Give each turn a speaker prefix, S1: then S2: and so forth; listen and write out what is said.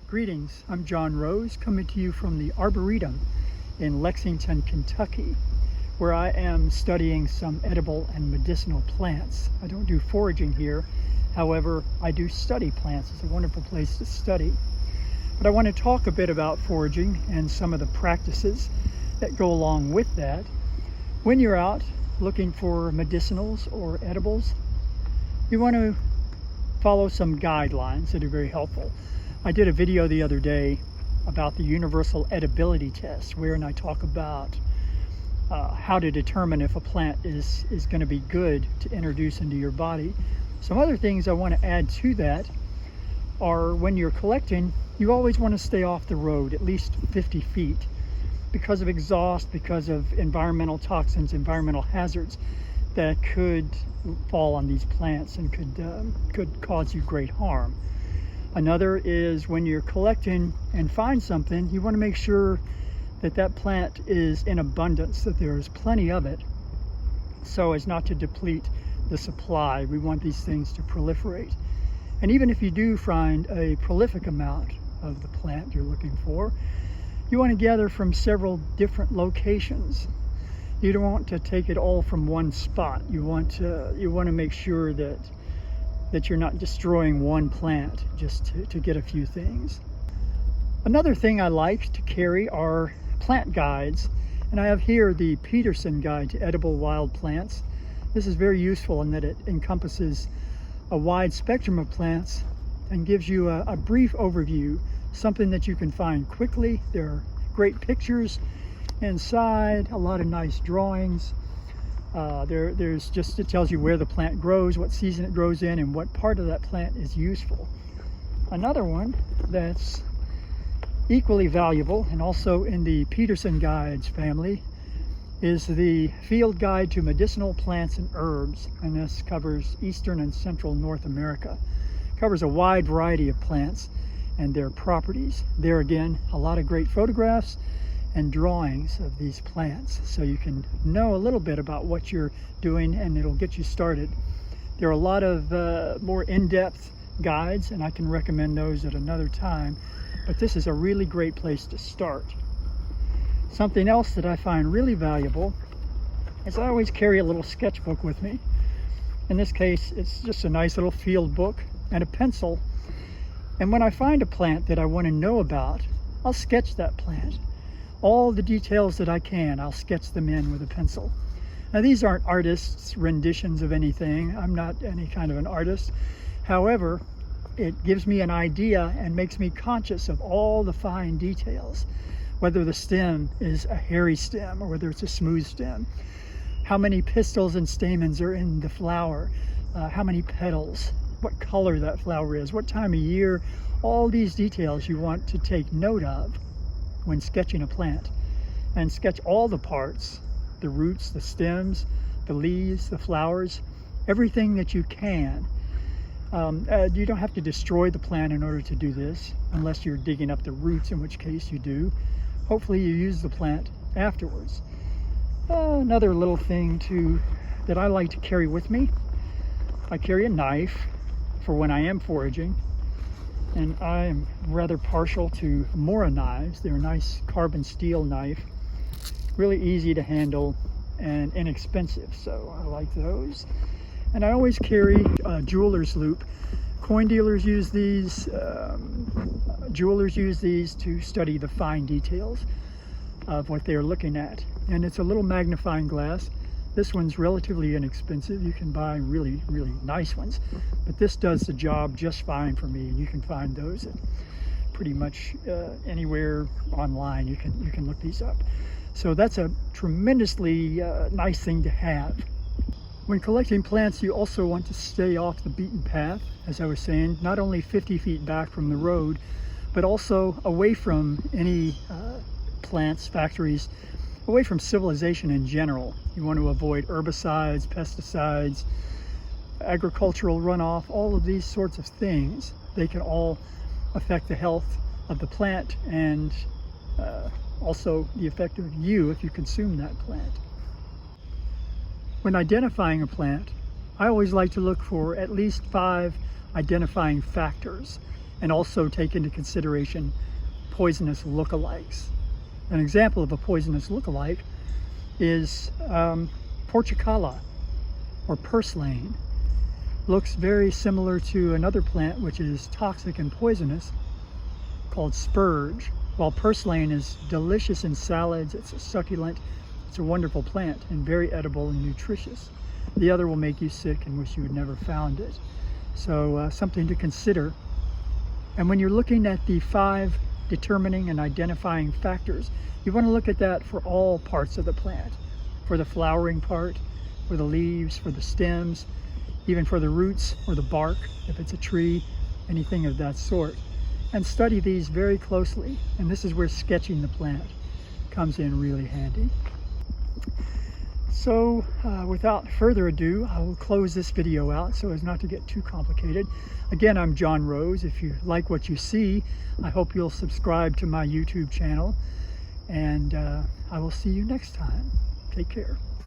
S1: Greetings, I'm John Rose, coming to you from the Arboretum in Lexington, Kentucky, where I am studying some edible and medicinal plants. I don't do foraging here, however, I do study plants. It's a wonderful place to study. But I want to talk a bit about foraging and some of the practices that go along with that. When you're out looking for medicinals or edibles, you want to follow some guidelines that are very helpful. I did a video the other day about the universal edibility test, wherein I talk about how to determine if a plant is going to be good to introduce into your body. Some other things I want to add to that are, when you're collecting, you always want to stay off the road at least 50 feet because of exhaust, because of environmental toxins, environmental hazards that could fall on these plants and could cause you great harm. Another is, when you're collecting and find something, you want to make sure that that plant is in abundance, that there is plenty of it, so as not to deplete the supply. We want these things to proliferate. And even if you do find a prolific amount of the plant you're looking for, you want to gather from several different locations. You don't want to take it all from one spot. You want to make sure that you're not destroying one plant just to get a few things. Another thing I like to carry are plant guides, and I have here the Peterson Guide to Edible Wild Plants. This is very useful in that it encompasses a wide spectrum of plants and gives you a brief overview, something that you can find quickly. There are great pictures inside, a lot of nice drawings. It tells you where the plant grows, what season it grows in, and what part of that plant is useful. Another one that's equally valuable, and also in the Peterson Guides family, is the Field Guide to Medicinal Plants and Herbs, and this covers Eastern and Central North America. It covers a wide variety of plants and their properties. There again, a lot of great photographs and drawings of these plants, so you can know a little bit about what you're doing, and it'll get you started. There are a lot of more in-depth guides, and I can recommend those at another time, but this is a really great place to start. Something else that I find really valuable is I always carry a little sketchbook with me. In this case, it's just a nice little field book and a pencil, and when I find a plant that I want to know about, I'll sketch that plant. All the details that I can, I'll sketch them in with a pencil. Now, these aren't artists' renditions of anything. I'm not any kind of an artist. However, it gives me an idea and makes me conscious of all the fine details, whether the stem is a hairy stem or whether it's a smooth stem, how many pistils and stamens are in the flower, how many petals, what color that flower is, what time of year. All these details you want to take note of when sketching a plant, and sketch all the parts, the roots, the stems, the leaves, the flowers, everything that you can. You don't have to destroy the plant in order to do this, unless you're digging up the roots, in which case you do. Hopefully you use the plant afterwards. Another little thing that I like to carry with me, I carry a knife for when I am foraging. And I am rather partial to Mora knives. They're a nice carbon steel knife, really easy to handle and inexpensive, so I like those. And I always carry a jeweler's loop. Coin dealers use these, jewelers use these to study the fine details of what they're looking at. And it's a little magnifying glass. This one's relatively inexpensive. You can buy really, really nice ones, but this does the job just fine for me, and you can find those at pretty much anywhere online. You can look these up. So that's a tremendously nice thing to have. When collecting plants, you also want to stay off the beaten path, as I was saying, not only 50 feet back from the road, but also away from any plants, factories, away from civilization in general. You want to avoid herbicides, pesticides, agricultural runoff, all of these sorts of things. They can all affect the health of the plant and also the effect of you if you consume that plant. When identifying a plant, I always like to look for at least 5 identifying factors. and also take into consideration poisonous lookalikes. An example of a poisonous lookalike is porchicala or purslane. Looks very similar to another plant which is toxic and poisonous called spurge. While purslane is delicious in salads, it's a succulent, it's a wonderful plant and very edible and nutritious. The other will make you sick and wish you had never found it. So something to consider. And when you're looking at the 5 determining and identifying factors, you want to look at that for all parts of the plant, for the flowering part, for the leaves, for the stems, even for the roots or the bark, if it's a tree, anything of that sort. And study these very closely. And this is where sketching the plant comes in really handy. So without further ado, I will close this video out so as not to get too complicated. Again, I'm John Rose. If you like what you see, I hope you'll subscribe to my YouTube channel, and I will see you next time. Take care.